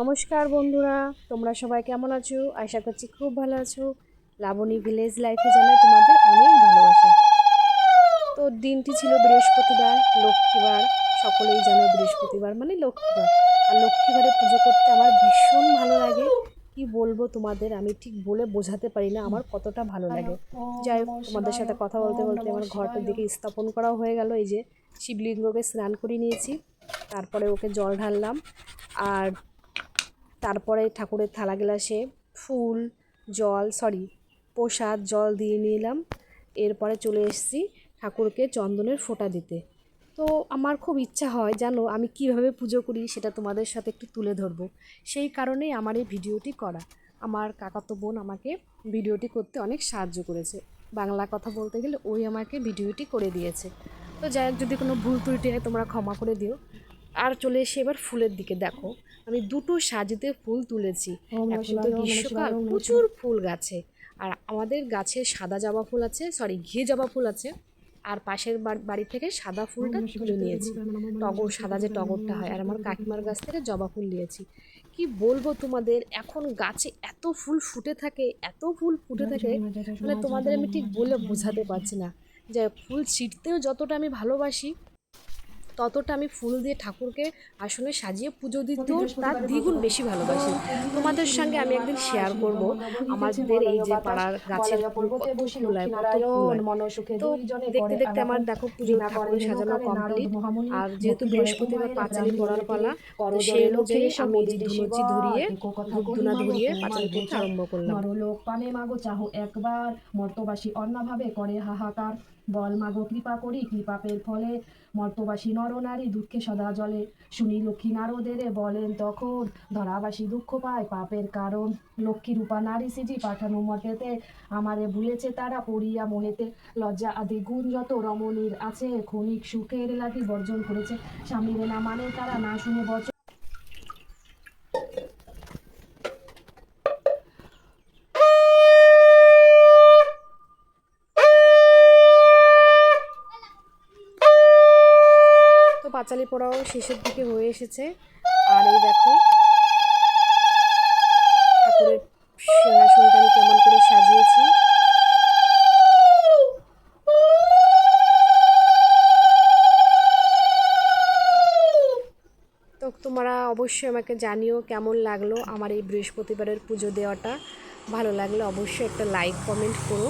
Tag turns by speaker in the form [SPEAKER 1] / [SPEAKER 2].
[SPEAKER 1] নমস্কার বন্ধুরা, তোমরা সবাই কেমন আছো? আশা করছি খুব ভালো আছো। লাবণী ভিলেজ লাইফে জানাই তোমাদের অনেক ভালোবাসা। তো দিনটি ছিল বৃহস্পতিবার, লক্ষ্মীবার। সকলেই জানো বৃহস্পতিবার মানে লক্ষ্মীবার। আর লক্ষ্মীবারে পুজো করতে আমার ভীষণ ভালো লাগে। কি বলবো তোমাদের, আমি ঠিক বলে বোঝাতে পারি না আমার কতটা ভালো লাগে। যাই হোক, তোমাদের সাথে কথা বলতে বলতে আমার ঘরটার দিকে স্থাপন করাও হয়ে গেল। এই যে শিবলিঙ্গকে স্নান করে নিয়েছি, তারপরে ওকে জল ঢাললাম। আর তারপরে ঠাকুরের থালা গ্লাসে ফুল প্রসাদ জল দিয়ে নিলাম। এরপরে চলে এসেছি ঠাকুরকে চন্দনের ফোঁটা দিতে। তো আমার খুব ইচ্ছা হয় জানো, আমি কিভাবে পুজো করি সেটা তোমাদের সাথে একটু তুলে ধরবো। সেই কারণেই আমার এই ভিডিওটি করা। আমার কাকাতো বোন আমাকে ভিডিওটি করতে অনেক সাহায্য করেছে। বাংলা কথা বলতে গেলে ওই আমাকে ভিডিওটি করে দিয়েছে। তো যাই হোক, যদি কোনো ভুল ত্রুটি হয় তোমরা ক্ষমা করে দিও। আর চলে এসে এবার ফুলের দিকে দেখো, আমি দুটো সাজিতে ফুল তুলেছি। এখন তো গ্রীষ্মকাল, প্রচুর ফুল গাছে। আর আমাদের গাছে সাদা জবা ফুল আছে, ঘিয়ে জবা ফুল আছে। আর পাশের বাড়ি থেকে সাদা ফুলটা তুলে নিয়েছি, টগর, সাদা যে টগরটা হয়। আর আমার কাকিমার গাছ থেকে জবা ফুল নিয়েছি। কি বলবো তোমাদের, এখন গাছে এত ফুল ফুটে থাকে, এত ফুল ফুটে থাকে, মানে তোমাদের আমি ঠিক বলে বোঝাতে পারছি না। যে ফুল ছিঁড়তেও যতটা আমি ভালোবাসি, ততটা আমি ফুল দিয়ে ঠাকুরকে আসনে সাজিয়ে পুজো দিতেও তার দ্বিগুণ বেশি ভালোবাসি। তোমাদের সঙ্গে আমি একদিন শেয়ার করব আমাদের এই যে পাড়ার গাছের ফুল, কত ফুল হয়, কত ফুল হয়। তো দেখতে দেখতে আমার দেখো পুজো ঠাকুর সাজানো কমপ্লিট। আর যেহেতু বৃহস্পতিবার পাঁচালি পড়ার পালা, তো সেই অনুযায়ী আমি ধুনুচি ধরিয়ে ধূপধুনা ধরিয়ে পাঁচালি পড়তে আরম্ভ করলাম।
[SPEAKER 2] লোক পানে মাগো চাহো একবার, মর্তবাসী অন্যভাবে করে হাহাকার। বল মাগো কৃপা করি কৃপাপের ফলে, মর্তবাসী নরনারী দুঃখে সদা জলে। শুনি লক্ষ্মী নারদের বলেন তখন, ধরাবাসী দুঃখ পায় পাপের কারণ। লক্ষ্মী রূপা নারী সিজি পাঠানো মতেতে, আমারে ভুলেছে তারা পড়িয়া মোহেতে। লজ্জা আদি গুণ যত রমণীর আছে, ক্ষণিক সুখের লাগি বর্জন করেছে। স্বামীর না মানে তারা না শুনে বচন।
[SPEAKER 1] তো পাঁচালি পোড়াও শেষের দিকে হয়ে এসেছে। আর এই দেখো ঠাকুরের সিংহাসনটা আমি কেমন করে সাজিয়েছি। তো তোমরা অবশ্যই আমাকে জানিও কেমন লাগলো আমার এই বৃহস্পতিবারের পুজো দেওয়াটা। ভালো লাগলে অবশ্যই একটা লাইক কমেন্ট করো।